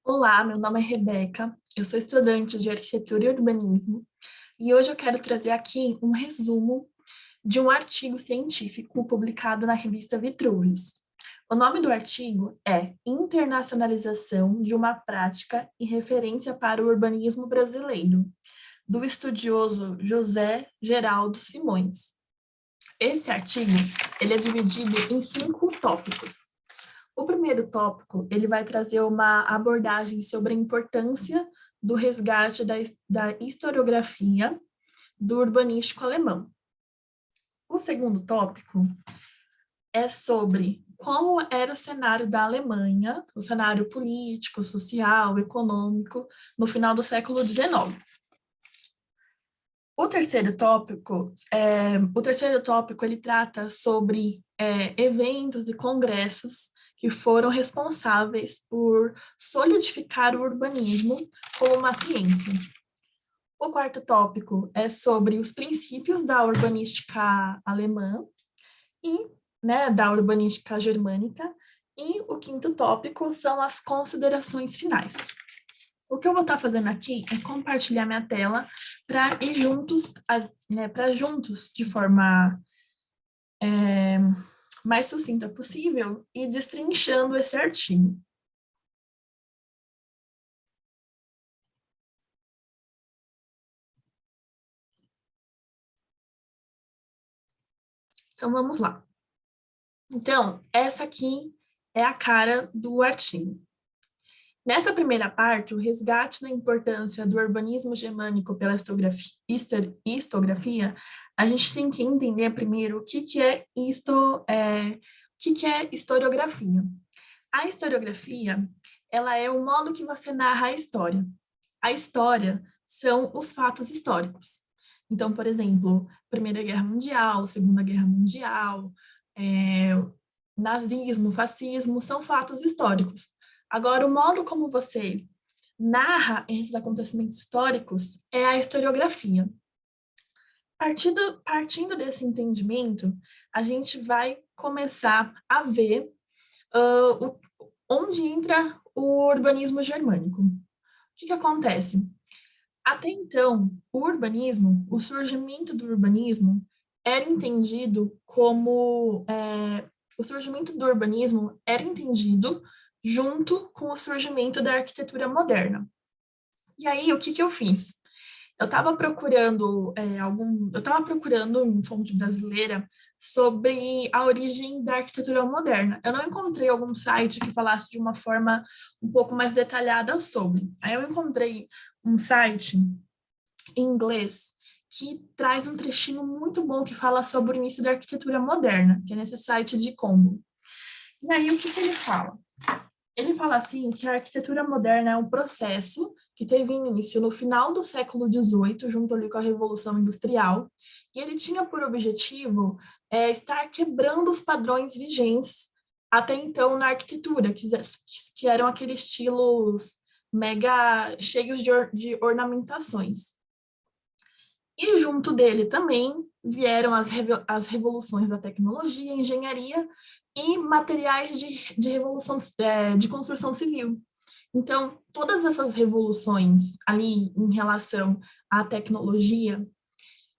Olá, meu nome é Rebeca, eu sou estudante de Arquitetura e Urbanismo e hoje eu quero trazer aqui um resumo de um artigo científico publicado na revista Vitruvius. O nome do artigo é Internacionalização de uma Prática e Referência para o Urbanismo Brasileiro, do estudioso José Geraldo Simões. Esse artigo ele é dividido em 5 tópicos. O primeiro tópico, ele vai trazer uma abordagem sobre a importância do resgate da historiografia do urbanístico alemão. O segundo tópico é sobre como era o cenário da Alemanha, o cenário político, social, econômico, no final do século XIX. O terceiro tópico ele trata sobre eventos e congressos que foram responsáveis por solidificar o urbanismo como uma ciência. O quarto tópico é sobre os princípios da urbanística alemã e da urbanística germânica, e o quinto tópico são as considerações finais. O que eu vou estar fazendo aqui é compartilhar minha tela para ir juntos, para juntos, de forma mais sucinta possível, e destrinchando esse artigo. Então, vamos lá. Então, essa aqui é a cara do artigo. Nessa primeira parte, o resgate da importância do urbanismo germânico pela historiografia, a gente tem que entender primeiro o que é historiografia. A historiografia, ela é o modo que você narra a história. A história são os fatos históricos. Então, por exemplo, Primeira Guerra Mundial, Segunda Guerra Mundial, nazismo, fascismo, são fatos históricos. Agora, o modo como você narra esses acontecimentos históricos é a historiografia. Partindo desse entendimento, a gente vai começar a ver onde entra o urbanismo germânico. O que acontece? Até então, o surgimento do urbanismo era entendido como o surgimento do urbanismo era entendido junto com o surgimento da arquitetura moderna. E aí, o que eu fiz? Eu estava procurando em fonte brasileira sobre a origem da arquitetura moderna. Eu não encontrei algum site que falasse de uma forma um pouco mais detalhada sobre. Aí eu encontrei um site em inglês que traz um trechinho muito bom que fala sobre o início da arquitetura moderna, que é nesse site de Congo. E aí, o que ele fala? Ele fala assim que a arquitetura moderna é um processo que teve início no final do século XVIII, junto ali com a Revolução Industrial, e ele tinha por objetivo estar quebrando os padrões vigentes até então na arquitetura, que eram aqueles estilos mega cheios de ornamentações. E junto dele também vieram as revoluções da tecnologia, engenharia e materiais de revolução de construção civil. Então, todas essas revoluções ali em relação à tecnologia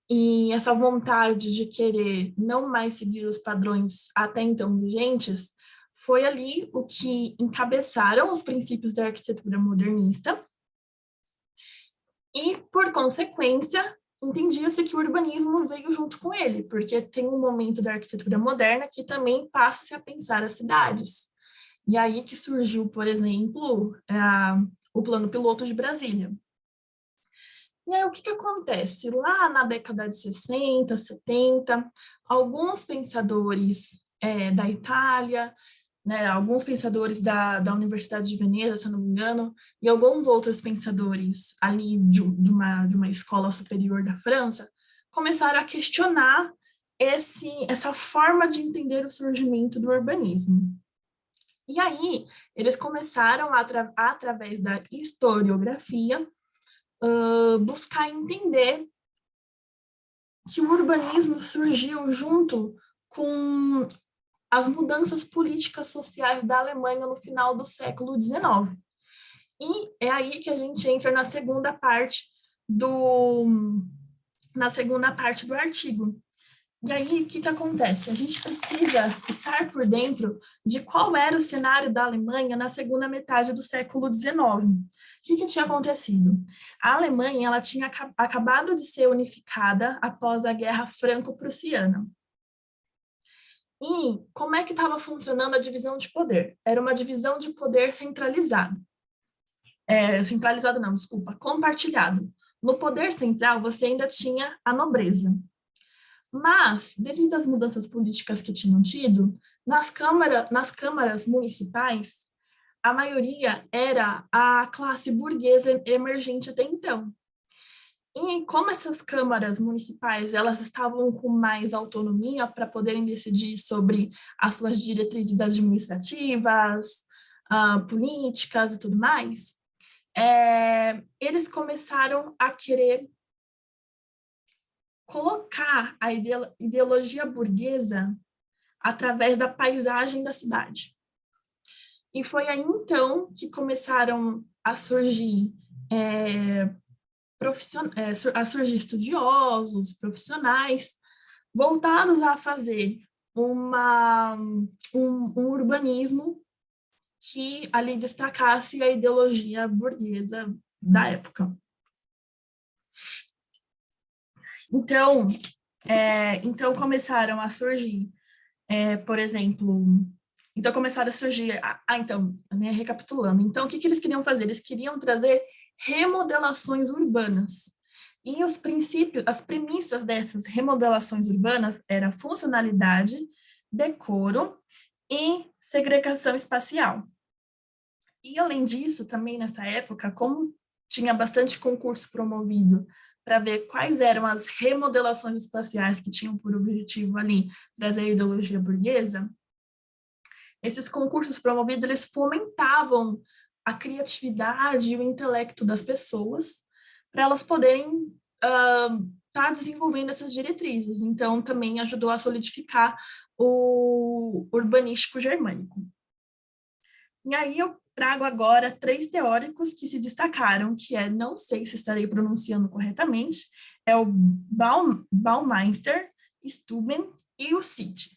e essa vontade de querer não mais seguir os padrões até então vigentes, foi ali o que encabeçaram os princípios da arquitetura modernista e, por consequência, entendia-se que o urbanismo veio junto com ele, porque tem um momento da arquitetura moderna que também passa-se a pensar as cidades. E aí que surgiu, por exemplo, o Plano Piloto de Brasília. E aí o que acontece? Lá na década de 60, 70, alguns pensadores da Itália, alguns pensadores da Universidade de Veneza, se eu não me engano, e alguns outros pensadores ali de uma escola superior da França, começaram a questionar essa forma de entender o surgimento do urbanismo. E aí, eles começaram, através da historiografia, buscar entender que o urbanismo surgiu junto com as mudanças políticas sociais da Alemanha no final do século XIX. E é aí que a gente entra na segunda parte do artigo. E aí, o que acontece? A gente precisa estar por dentro de qual era o cenário da Alemanha na segunda metade do século XIX. O que tinha acontecido? A Alemanha ela tinha acabado de ser unificada após a Guerra Franco-Prussiana. E como é que estava funcionando a divisão de poder? Era uma divisão de poder centralizada. Centralizado não, desculpa, compartilhado. No poder central, você ainda tinha a nobreza. Mas, devido às mudanças políticas que tinham tido, nas câmaras municipais, a maioria era a classe burguesa emergente até então. E como essas câmaras municipais elas estavam com mais autonomia para poderem decidir sobre as suas diretrizes administrativas, políticas e tudo mais, eles começaram a querer colocar a ideologia burguesa através da paisagem da cidade. E foi aí, então, que começaram a surgir estudiosos, profissionais, voltados a fazer um urbanismo que ali destacasse a ideologia burguesa da época. Então começaram a surgir, por exemplo, recapitulando. Então, o que eles queriam fazer? Eles queriam trazer remodelações urbanas. E os princípios, as premissas dessas remodelações urbanas eram funcionalidade, decoro e segregação espacial. E, além disso, também nessa época, como tinha bastante concurso promovido para ver quais eram as remodelações espaciais que tinham por objetivo ali trazer a ideologia burguesa, esses concursos promovidos, eles fomentavam a criatividade e o intelecto das pessoas para elas poderem estar desenvolvendo essas diretrizes. Então, também ajudou a solidificar o urbanístico germânico. E aí eu trago agora 3 teóricos que se destacaram, que não sei se estarei pronunciando corretamente, é o Baumeister, Steuben e o Sitte.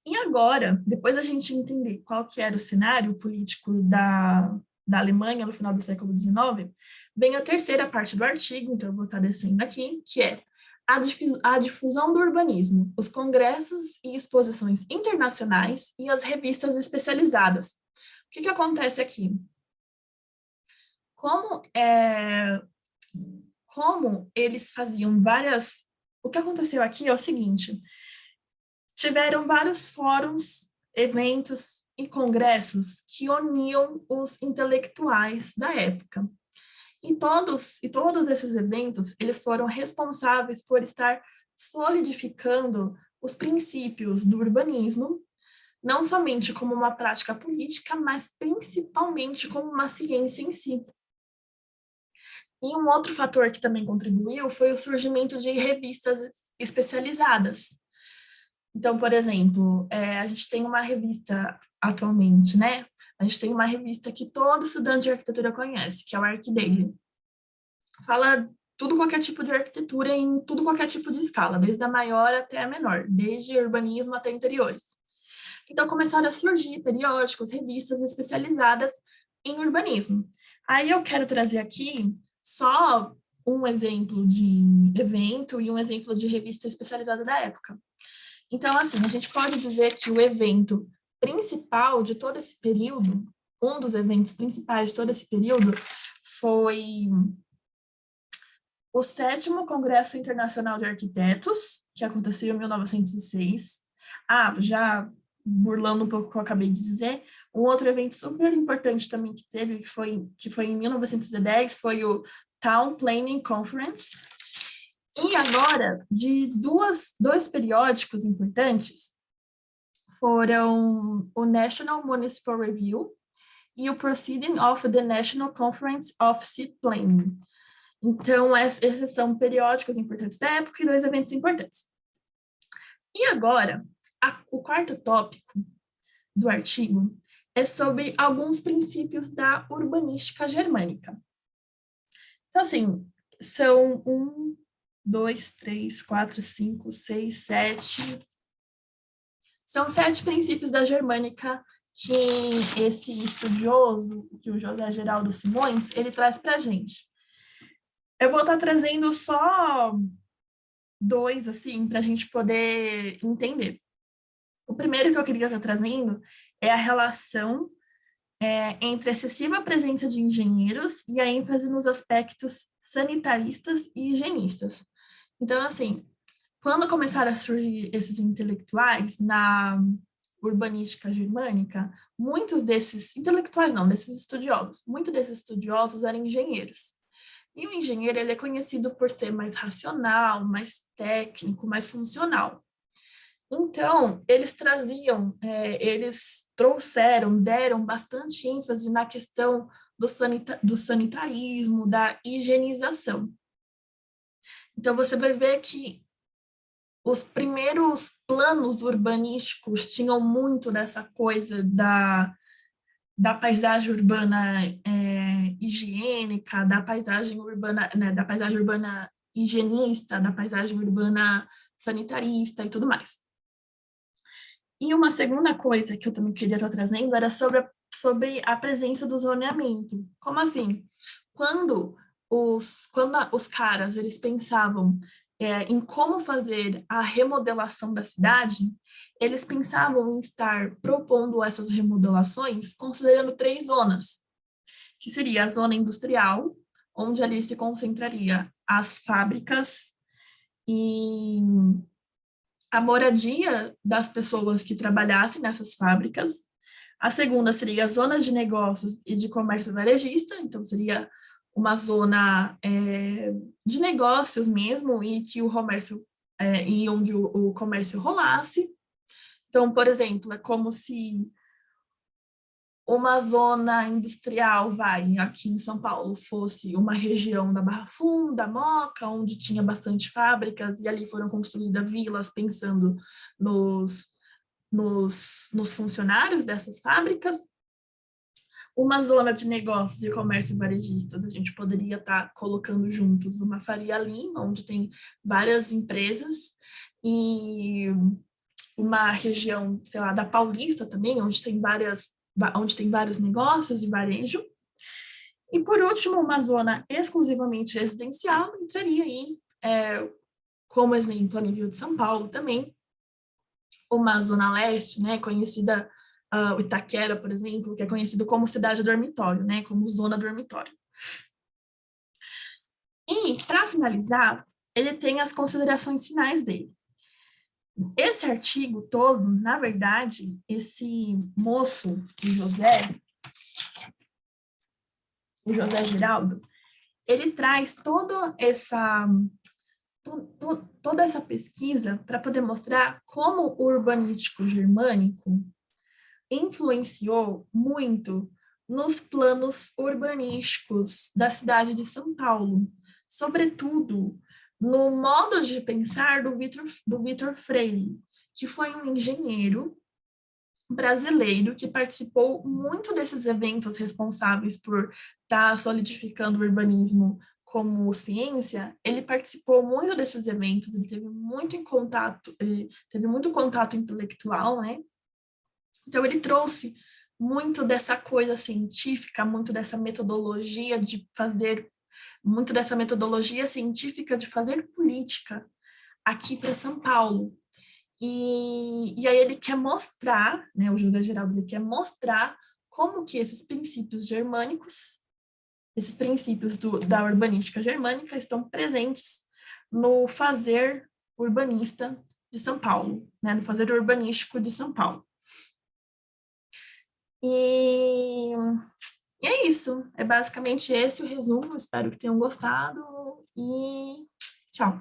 E agora, depois da gente entender qual que era o cenário político da Alemanha no final do século XIX, vem a terceira parte do artigo, então eu vou estar descendo aqui, que é a difusão do urbanismo, os congressos e exposições internacionais e as revistas especializadas. O que acontece aqui? Como eles faziam várias... O que aconteceu aqui é o seguinte: tiveram vários fóruns, eventos e congressos que uniam os intelectuais da época. E todos esses eventos, eles foram responsáveis por estar solidificando os princípios do urbanismo, não somente como uma prática política, mas principalmente como uma ciência em si. E um outro fator que também contribuiu foi o surgimento de revistas especializadas. Então, por exemplo, a gente tem uma revista atualmente, né? A gente tem uma revista que todo estudante de arquitetura conhece, que é o ArchDaily. Fala tudo qualquer tipo de arquitetura em tudo qualquer tipo de escala, desde a maior até a menor, desde urbanismo até interiores. Então, começaram a surgir periódicos, revistas especializadas em urbanismo. Aí eu quero trazer aqui só um exemplo de evento e um exemplo de revista especializada da época. Então, assim, a gente pode dizer que o evento principal de todo esse período, um dos eventos principais de todo esse período, foi o 7º Congresso Internacional de Arquitetos, que aconteceu em 1906. Já burlando um pouco o que eu acabei de dizer, um outro evento super importante também que teve, que foi em 1910, foi o Town Planning Conference. E agora, de dois periódicos importantes, foram o National Municipal Review e o Proceeding of the National Conference of City Planning. Então, esses são periódicos importantes da época e 2 eventos importantes. E agora, o 4º tópico do artigo é sobre alguns princípios da urbanística germânica. Então, assim, são 7. São 7 princípios da germânica que esse estudioso, que o José Geraldo Simões, ele traz para a gente. Eu vou estar trazendo só 2, assim, para a gente poder entender. O primeiro que eu queria estar trazendo é a relação entre a excessiva presença de engenheiros e a ênfase nos aspectos sanitaristas e higienistas. Então, assim, quando começaram a surgir esses intelectuais na urbanística germânica, muitos desses intelectuais não, desses estudiosos, muitos desses estudiosos eram engenheiros. E o engenheiro ele é conhecido por ser mais racional, mais técnico, mais funcional. Então, eles trouxeram, deram bastante ênfase na questão do sanitarismo, da higienização. Então, você vai ver que os primeiros planos urbanísticos tinham muito dessa coisa da paisagem urbana higiênica, da paisagem urbana, né, da paisagem urbana higienista, da paisagem urbana sanitarista e tudo mais. E uma segunda coisa que eu também queria estar trazendo era sobre a presença do zoneamento. Como assim? Quando os caras eles pensavam em como fazer a remodelação da cidade, eles pensavam em estar propondo essas remodelações considerando 3 zonas, que seria a zona industrial, onde ali se concentraria as fábricas e a moradia das pessoas que trabalhassem nessas fábricas. A segunda seria a zona de negócios e de comércio varejista, então seria uma zona de negócios mesmo e que o comércio e onde o comércio rolasse. Então, por exemplo, é como se uma zona industrial, aqui em São Paulo, fosse uma região da Barra Funda, Moca, onde tinha bastante fábricas, e ali foram construídas vilas pensando nos funcionários dessas fábricas. Uma zona de negócios e comércio varejistas, a gente poderia estar colocando juntos uma Faria Lima, onde tem várias empresas, e uma região, sei lá, da Paulista também, onde tem vários negócios e varejo. E, por último, uma zona exclusivamente residencial entraria aí, como exemplo, a nível de São Paulo também, uma zona leste, né, conhecida, o Itaquera, por exemplo, que é conhecido como cidade dormitório, né, como zona dormitório. E, para finalizar, ele tem as considerações finais dele. Esse artigo todo, na verdade, esse moço, o José Giraldo, ele traz toda essa pesquisa para poder mostrar como o urbanístico germânico influenciou muito nos planos urbanísticos da cidade de São Paulo, sobretudo no modo de pensar do Vitor Freire, que foi um engenheiro brasileiro que participou muito desses eventos responsáveis por estar solidificando o urbanismo como ciência. Ele participou muito desses eventos, ele teve muito contato intelectual, né? Então ele trouxe muito dessa coisa científica, muito dessa metodologia científica de fazer política aqui para São Paulo. E aí ele quer mostrar, né, o José Geraldo, ele quer mostrar como que esses princípios germânicos, esses princípios da urbanística germânica estão presentes no fazer urbanista de São Paulo, né, no fazer urbanístico de São Paulo. E é isso, é basicamente esse o resumo, espero que tenham gostado e tchau.